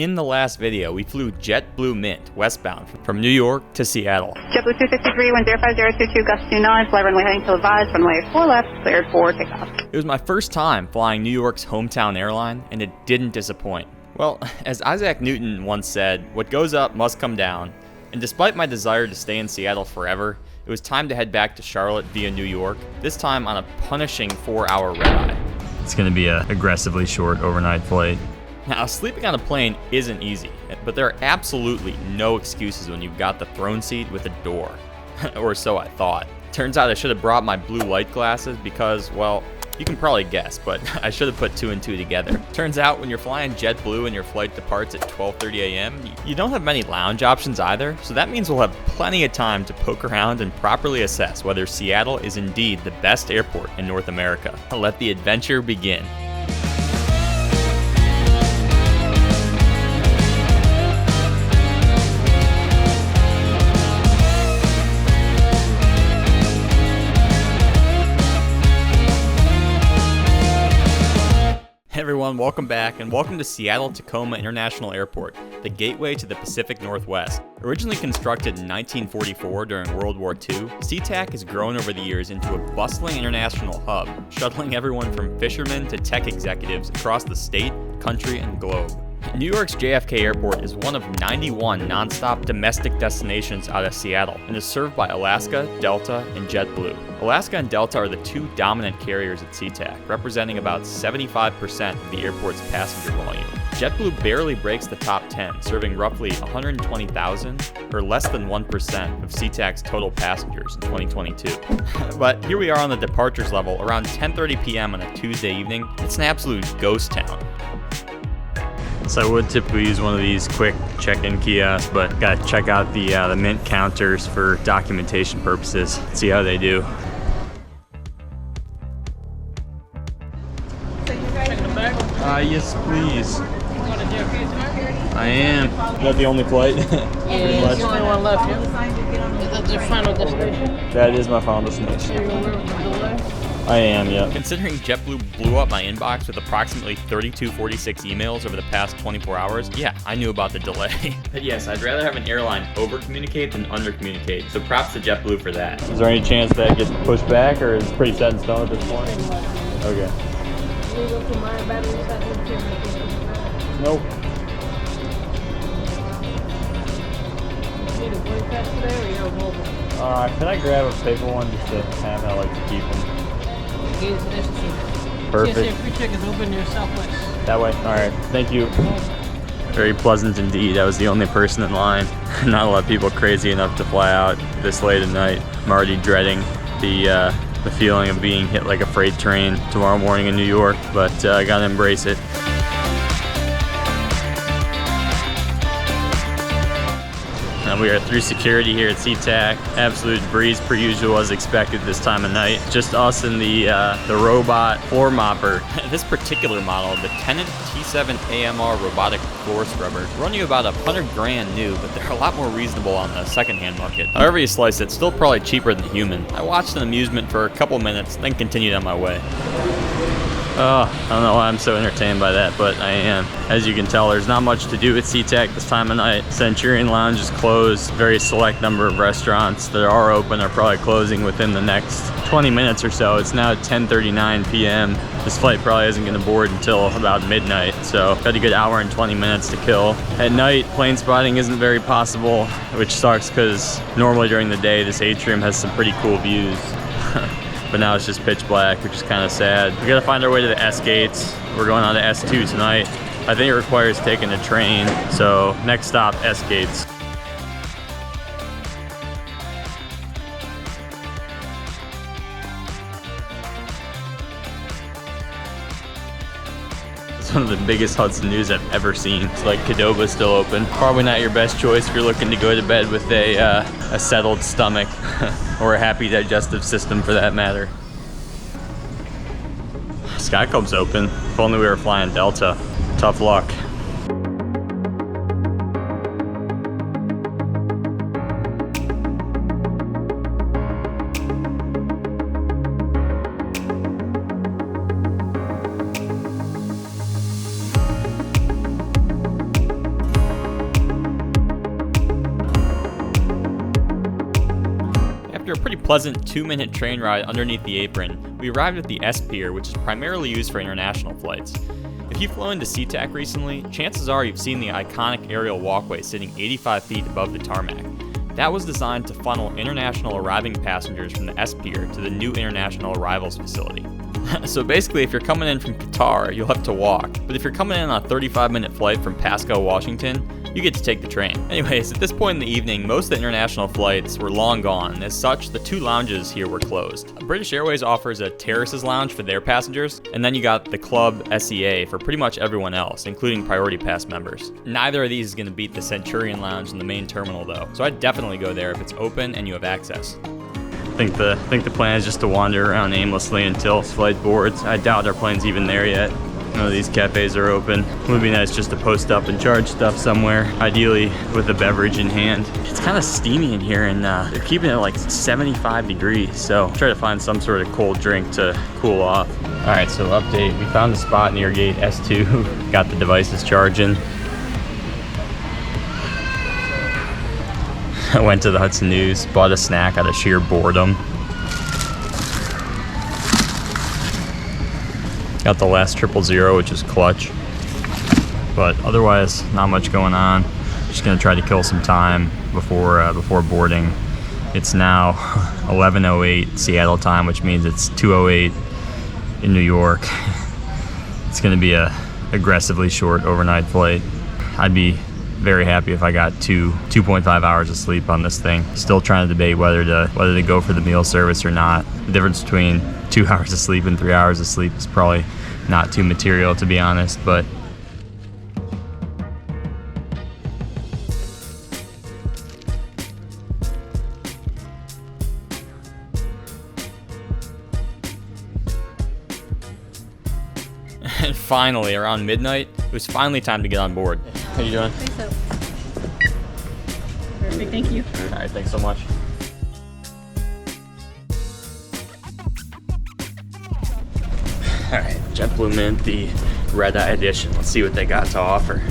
In the last video, we flew JetBlue Mint westbound from New York to Seattle. JetBlue 263, 105022, gust 29, fly runway heading to advised, runway 4 left, cleared for takeoff. It was my first time flying New York's hometown airline, and it didn't disappoint. Well, as Isaac Newton once said, what goes up must come down. And despite my desire to stay in Seattle forever, it was time to head back to Charlotte via New York, this time on a punishing 4-hour red-eye. It's going to be an aggressively short overnight flight. Now, sleeping on a plane isn't easy, but there are absolutely no excuses when you've got the throne seat with a door. Or so I thought. Turns out I should have brought my blue light glasses because, well, you can probably guess, but I should have put 2 and 2 together. Turns out when you're flying JetBlue and your flight departs at 12:30 a.m., you don't have many lounge options either, so that means we'll have plenty of time to poke around and properly assess whether Seattle is indeed the best airport in North America. Let the adventure begin. Hey everyone, welcome back, and welcome to Seattle-Tacoma International Airport, the gateway to the Pacific Northwest. Originally constructed in 1944 during World War II, SeaTac has grown over the years into a bustling international hub, shuttling everyone from fishermen to tech executives across the state, country, and globe. New York's JFK Airport is one of 91 nonstop domestic destinations out of Seattle and is served by Alaska, Delta, and JetBlue. Alaska and Delta are the 2 dominant carriers at SeaTac, representing about 75% of the airport's passenger volume. JetBlue barely breaks the top 10, serving roughly 120,000, or less than 1% of SeaTac's total passengers in 2022. But here we are on the departures level around 10:30 p.m. on a Tuesday evening. It's an absolute ghost town. So I would typically use one of these quick check-in kiosks, but gotta check out the Mint counters for documentation purposes. See how they do. Yes, please. I am. Is that the only flight? Yeah, it's the only one left, yeah. Is that your final destination? That is my final destination. You're aware of the delay? I am, yeah. Considering JetBlue blew up my inbox with approximately 3246 emails over the past 24 hours, yeah, I knew about the delay. But yes, I'd rather have an airline over-communicate than under-communicate, so props to JetBlue for that. Is there any chance that gets pushed back, or is it pretty set in stone at this point? Okay. Nope. Can I grab a paper one just to have? I like to keep them. Perfect. Free tickets open near Southwest. That way? Alright, thank you. Very pleasant indeed. I was the only person in line. Not a lot of people crazy enough to fly out this late at night. I'm already dreading the feeling of being hit like a freight train tomorrow morning in New York, but I gotta embrace it. We are through security here at SeaTac. Absolute breeze per usual as expected this time of night. Just us and the robot floor mopper. This particular model, the Tenant T7 AMR robotic floor scrubber, run you about $100,000 new, but they're a lot more reasonable on the secondhand market. However you slice it, still probably cheaper than human. I watched an amusement for a couple minutes, then continued on my way. Oh, I don't know why I'm so entertained by that, but I am. As you can tell, there's not much to do at SeaTac this time of night. Centurion Lounge is closed. Very select number of restaurants that are open are probably closing within the next 20 minutes or so. It's now 10:39 p.m. This flight probably isn't going to board until about midnight, so got a good hour and 20 minutes to kill. At night, plane spotting isn't very possible, which sucks because normally during the day, this atrium has some pretty cool views. But now it's just pitch black, which is kind of sad. We gotta find our way to the S gates. We're going on to S2 tonight. I think it requires taking a train, so next stop, S gates. It's one of the biggest Hudson News I've ever seen. It's like Cadoba's still open. Probably not your best choice if you're looking to go to bed with a settled stomach or a happy digestive system for that matter. Skycope's open. If only we were flying Delta. Tough luck. After a pretty pleasant 2-minute train ride underneath the apron, we arrived at the S Pier, which is primarily used for international flights. If you've flown to SeaTac recently, chances are you've seen the iconic aerial walkway sitting 85 feet above the tarmac. That was designed to funnel international arriving passengers from the S Pier to the new international arrivals facility. So basically, if you're coming in from Qatar, you'll have to walk. But if you're coming in on a 35-minute flight from Pasco, Washington, you get to take the train. Anyways, at this point in the evening, most of the international flights were long gone. As such, the 2 lounges here were closed. British Airways offers a terraces lounge for their passengers, and then you got the Club SEA for pretty much everyone else, including Priority Pass members. Neither of these is going to beat the Centurion Lounge in the main terminal though, so I'd definitely go there if it's open and you have access. I think the plan is just to wander around aimlessly until flight boards. I doubt our plane's even there yet. None of these cafes are open. It would be nice just to post up and charge stuff somewhere, ideally with a beverage in hand. It's kind of steamy in here, and they're keeping it like 75 degrees, so I'll try to find some sort of cold drink to cool off. All right, so update. We found a spot near gate S2. Got the devices charging. I went to the Hudson News, bought a snack out of sheer boredom. Got the last 000, which is clutch. But otherwise, not much going on. Just gonna try to kill some time before boarding. It's now 11:08 Seattle time, which means it's 2:08 in New York. It's gonna be a aggressively short overnight flight. I'd be very happy if I got 2.5 hours of sleep on this thing. Still trying to debate whether to go for the meal service or not. The difference between 2 hours of sleep and 3 hours of sleep is probably not too material, to be honest, but and finally, around midnight, it was finally time to get on board. How you doing? So. Perfect, thank you. All right, thanks so much. All right, JetBlue Mint, the red eye edition. Let's see what they got to offer.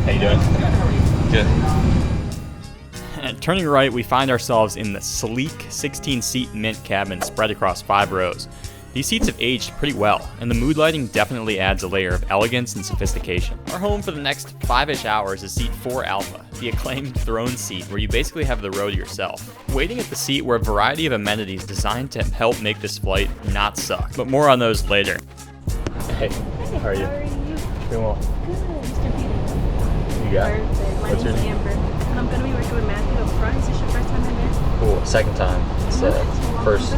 How you doing? Good. And turning right, we find ourselves in the sleek 16-seat Mint cabin spread across 5 rows. These seats have aged pretty well, and the mood lighting definitely adds a layer of elegance and sophistication. Our home for the next 5-ish hours is seat 4 Alpha, the acclaimed throne seat where you basically have the row to yourself. Waiting at the seat were a variety of amenities designed to help make this flight not suck, but more on those later. Hey, how are you? Doing well. Good, Mr. Peter. You got it. Perfect. My What's your name's name? Amber. I'm going to be working with Matthew up front. Is this your first time in there? Cool. Second time. It's first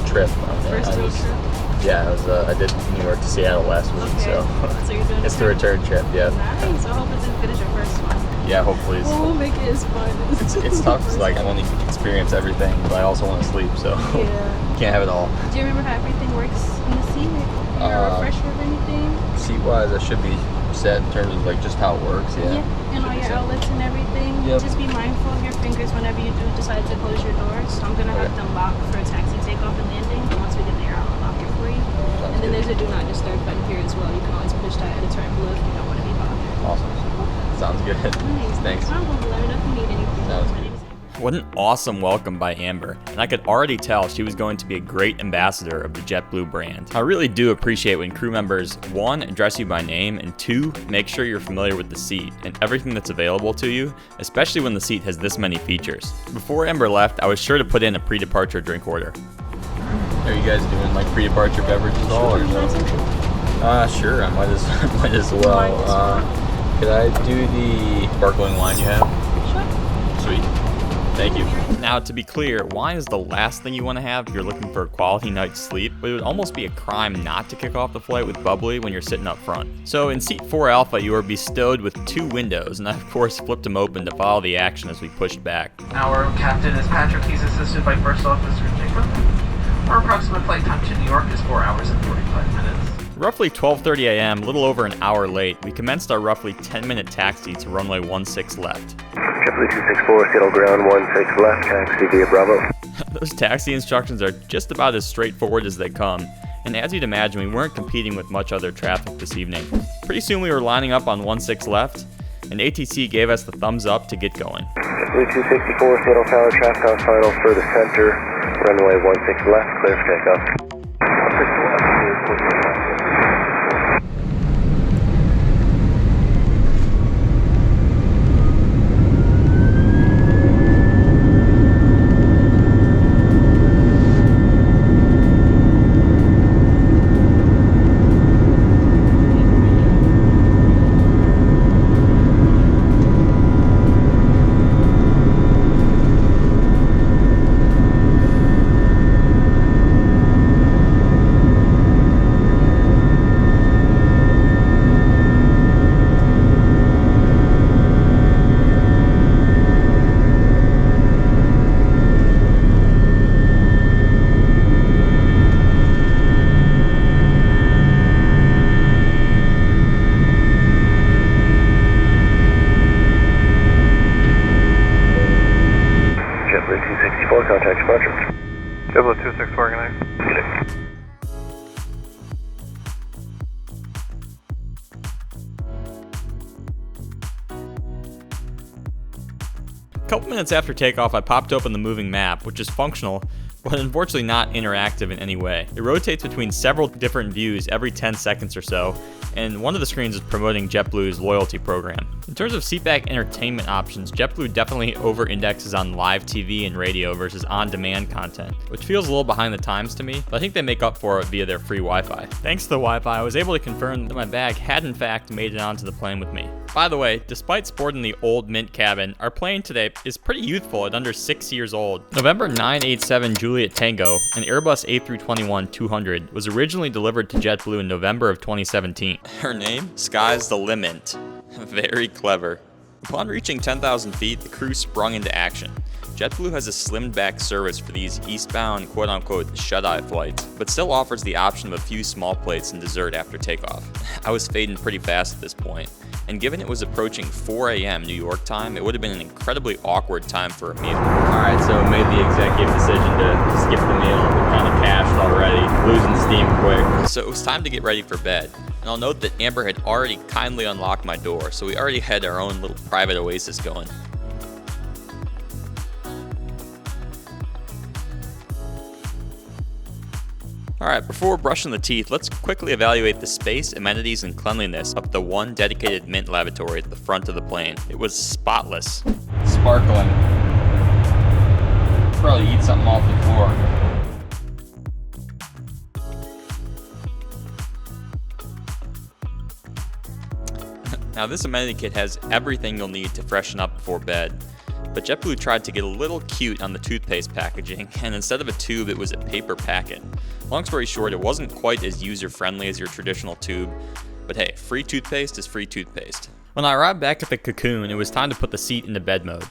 trip. First road trip? Yeah, I did New York to Seattle last week, Okay. So you're doing it's the return trip. Yeah. Nice. I hope it's as good as your first one. Yeah, hopefully. We'll make it as fun as It's tough. It's like I want to experience everything, but I also want to sleep, so Yeah. can't have it all. Do you remember how everything works in the seat? Like, a refresher of anything? Seat-wise, I should be set in terms of like just how it works. Yeah. And all your outlets and everything. Yep. Just be mindful of your fingers whenever you do decide to close your doors. So I'm gonna have them locked for taxi takeoff and landing. And once we get there, I'll unlock it for you. And then there's a do not disturb button here as well. You can always push that at a turn blue if you don't want to be bothered. Awesome. Sounds good. Nice. Thanks. No problem. Let me know if you need anything. Sounds My name is What an awesome welcome by Amber, and I could already tell she was going to be a great ambassador of the JetBlue brand. I really do appreciate when crew members, 1, address you by name, and 2, make sure you're familiar with the seat and everything that's available to you, especially when the seat has this many features. Before Amber left, I was sure to put in a pre-departure drink order. Are you guys doing like pre-departure beverages at all? Or no? Sure, I might as well. Could I do the sparkling wine you have? Sure. Sweet. Thank you. Now, to be clear, wine is the last thing you want to have if you're looking for a quality night's sleep, but it would almost be a crime not to kick off the flight with bubbly when you're sitting up front. So in seat 4 Alpha, you are bestowed with 2 windows, and I of course flipped them open to follow the action as we pushed back. Our captain is Patrick. He's assisted by First Officer Jacob. Our approximate flight time to New York is 4 hours and 45 minutes. Roughly 12:30 a.m., a little over an hour late, we commenced our roughly 10-minute taxi to runway 16 left. JetBlue 264, Seattle ground 16 left, taxi via Bravo. Those taxi instructions are just about as straightforward as they come. And as you'd imagine, we weren't competing with much other traffic this evening. Pretty soon we were lining up on 16 left, and ATC gave us the thumbs up to get going. JetBlue 264, Seattle Tower, traffic on final for the center, runway 16 left, clear for takeoff. 16 left, clear for takeoff. JetBlue 264, contact departure. JetBlue 264, good night. A couple minutes after takeoff, I popped open the moving map, which is functional, but unfortunately not interactive in any way. It rotates between several different views every 10 seconds or so, and one of the screens is promoting JetBlue's loyalty program. In terms of seatback entertainment options, JetBlue definitely over-indexes on live TV and radio versus on-demand content, which feels a little behind the times to me, but I think they make up for it via their free Wi-Fi. Thanks to the Wi-Fi, I was able to confirm that my bag had in fact made it onto the plane with me. By the way, despite sporting the old mint cabin, our plane today is pretty youthful at under 6 years old. November 987 Juliet Tango, an Airbus A321-200, was originally delivered to JetBlue in November of 2017. Her name? Sky's the Limit. Very clever. Upon reaching 10,000 feet, the crew sprung into action. JetBlue has a slimmed back service for these eastbound quote-unquote shut-eye flights, but still offers the option of a few small plates and dessert after takeoff. I was fading pretty fast at this point, and given it was approaching 4 a.m. New York time, it would have been an incredibly awkward time for a meal. Alright, so made the executive decision to skip the meal. We're kind of cashed already, losing steam quick. So it was time to get ready for bed. And I'll note that Amber had already kindly unlocked my door, so we already had our own little private oasis going. Alright, before brushing the teeth, let's quickly evaluate the space, amenities, and cleanliness of the one dedicated mint lavatory at the front of the plane. It was spotless. Sparkling. Probably eat something off the floor. Now this amenity kit has everything you'll need to freshen up before bed. But JetBlue tried to get a little cute on the toothpaste packaging, and instead of a tube, it was a paper packet. Long story short, it wasn't quite as user-friendly as your traditional tube, but hey, free toothpaste is free toothpaste. When I arrived back at the cocoon, it was time to put the seat into bed mode.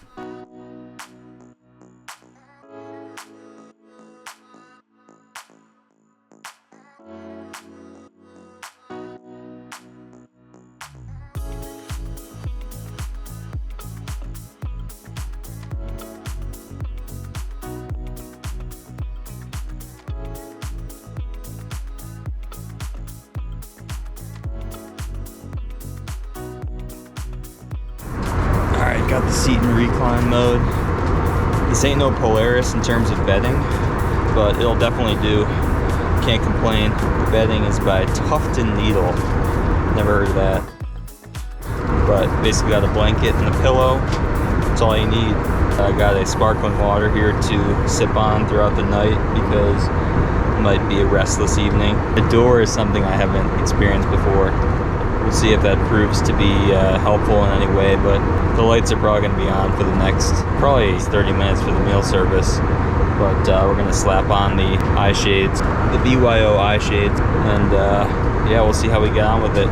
Alright, got the seat in recline mode. This ain't no Polaris in terms of bedding, but it'll definitely do. Can't complain. The bedding is by Tufton Needle. Never heard of that. But basically got a blanket and a pillow. That's all you need. I got a sparkling water here to sip on throughout the night because it might be a restless evening. The door is something I haven't experienced before. We'll see if that proves to be helpful in any way, but the lights are probably going to be on for the next probably 30 minutes for the meal service. But we're going to slap on the eye shades, the BYO eye shades, and yeah, we'll see how we get on with it.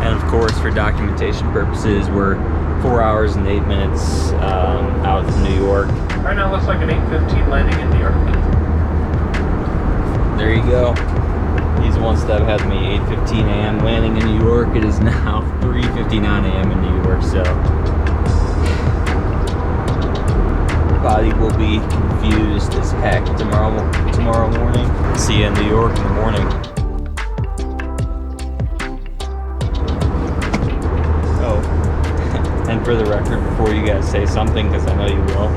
And of course, for documentation purposes, we're 4 hours and 8 minutes out from New York. Right now, it looks like an 8:15 landing in New York. There you go. He's one step ahead of me. 8:15 a.m. landing in New York. It is now 3:59 a.m. in New York. So about everybody will be confused as heck tomorrow morning. See you in New York in the morning. Oh, and for the record, before you guys say something, because I know you will,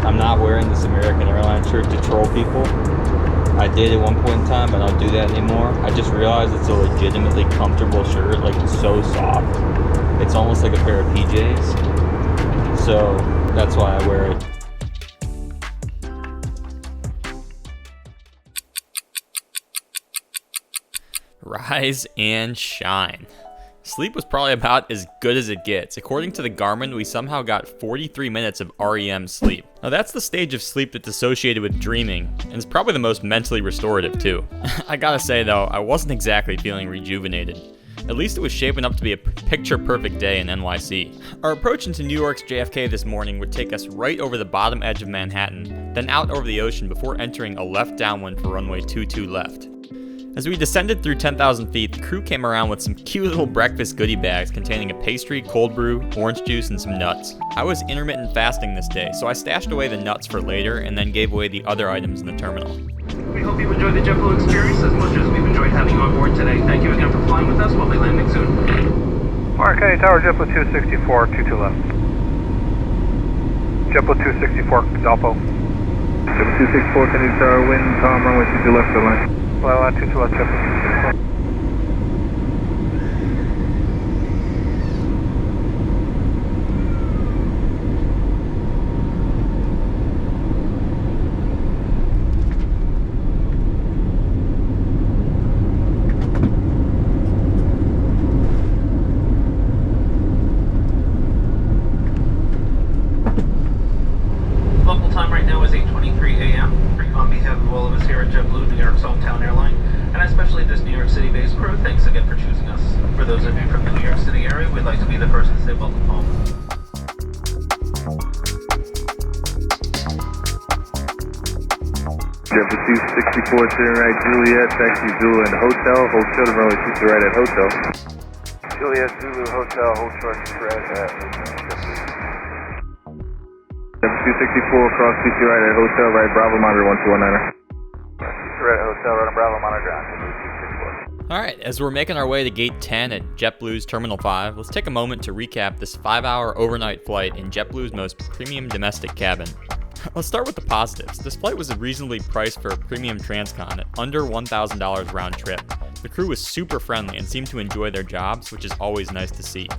I'm not wearing this American Airlines shirt to troll people. I did at one point in time, but I don't do that anymore. I just realized it's a legitimately comfortable shirt, like it's so soft. It's almost like a pair of PJs. So that's why I wear it. Rise and shine. Sleep was probably about as good as it gets. According to the Garmin, we somehow got 43 minutes of REM sleep. Now that's the stage of sleep that's associated with dreaming, and it's probably the most mentally restorative too. I gotta say though, I wasn't exactly feeling rejuvenated. At least it was shaping up to be a picture-perfect day in NYC. Our approach into New York's JFK this morning would take us right over the bottom edge of Manhattan, then out over the ocean before entering a left downwind for runway 22 left. As we descended through 10,000 feet, the crew came around with some cute little breakfast goodie bags containing a pastry, cold brew, orange juice, and some nuts. I was intermittent fasting this day, so I stashed away the nuts for later and then gave away the other items in the terminal. We hope you enjoyed the JetBlue experience as much as we've enjoyed having you on board today. Thank you again for flying with us. We'll be landing soon. Mark County Tower, JetBlue 264, 22 left. JetBlue 264, Dalpo. JetBlue 264, Kennedy Tower, wind, calm, runway 22 left, Airline. Well, 22 left, JetBlue 264. Local time right now is 8:23 a.m. On behalf of all of us here at JetBlue, New York's hometown airline, and especially this New York City-based crew, thanks again for choosing us. For those of you from the New York City area, we'd like to be the first to say welcome home. JetBlue 264, turn right, Juliet, taxi Zulu and hotel, hold short of runway 22 right at hotel. Juliet, Zulu, Hotel, hold short, right at JetBlue. JetBlue 264, cross 22 right at hotel, right, Bravo, monitor 1219er. Right at Hotel, right on Bravo, monitor ground, JetBlue 264. Alright, as we're making our way to gate 10 at JetBlue's Terminal 5, let's take a moment to recap this 5-hour overnight flight in JetBlue's most premium domestic cabin. Let's start with the positives. This flight was reasonably priced for a premium transcon at under $1,000 round trip. The crew was super friendly and seemed to enjoy their jobs, which is always nice to see.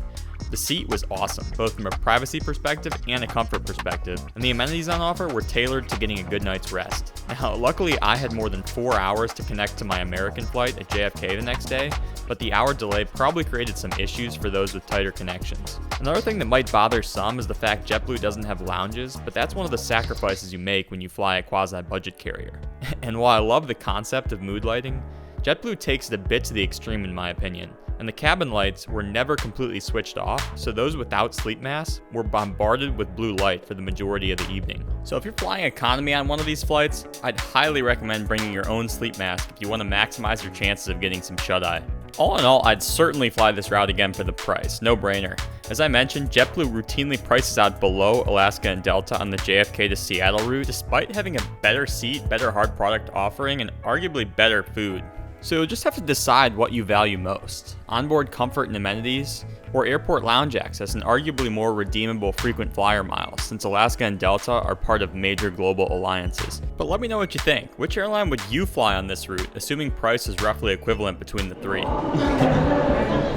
The seat was awesome, both from a privacy perspective and a comfort perspective, and the amenities on offer were tailored to getting a good night's rest. Now, luckily I had more than 4 hours to connect to my American flight at JFK the next day, but the hour delay probably created some issues for those with tighter connections. Another thing that might bother some is the fact JetBlue doesn't have lounges, but that's one of the sacrifices you make when you fly a quasi-budget carrier. And while I love the concept of mood lighting, JetBlue takes it a bit to the extreme in my opinion, and the cabin lights were never completely switched off, so those without sleep masks were bombarded with blue light for the majority of the evening. So if you're flying economy on one of these flights, I'd highly recommend bringing your own sleep mask if you want to maximize your chances of getting some shut-eye. All in all, I'd certainly fly this route again for the price, no brainer. As I mentioned, JetBlue routinely prices out below Alaska and Delta on the JFK to Seattle route, despite having a better seat, better hard product offering, and arguably better food. So you'll just have to decide what you value most, onboard comfort and amenities, or airport lounge access and arguably more redeemable frequent flyer miles, since Alaska and Delta are part of major global alliances. But let me know what you think. Which airline would you fly on this route, assuming price is roughly equivalent between the three?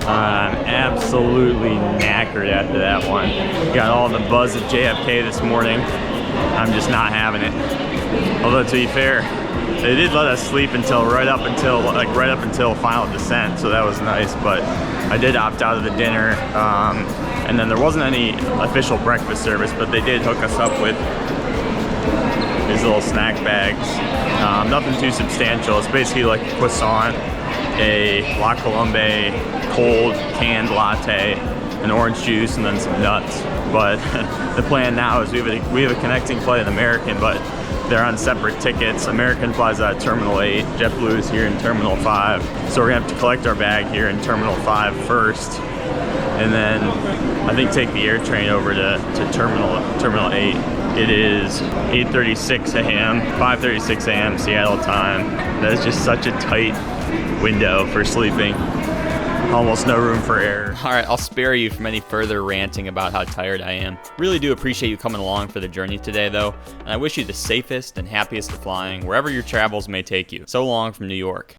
I'm absolutely knackered after that one. Got all the buzz at JFK this morning. I'm just not having it. Although to be fair, they did let us sleep until right up until final descent, so that was nice. But I did opt out of the dinner, and then there wasn't any official breakfast service, but they did hook us up with these little snack bags. Nothing too substantial. It's basically like a croissant, a La Colombe cold canned latte, an orange juice, and then some nuts. But the plan now is we have a connecting flight in American, but they're on separate tickets. American flies out of Terminal 8, JetBlue is here in Terminal 5. So we're gonna have to collect our bag here in Terminal 5 first, and then I think take the air train over to Terminal 8. It is 8:36 a.m., 5:36 a.m. Seattle time. That is just such a tight window for sleeping. Almost no room for error. All right, I'll spare you from any further ranting about how tired I am. Really do appreciate you coming along for the journey today, though, and I wish you the safest and happiest of flying wherever your travels may take you. So long from New York.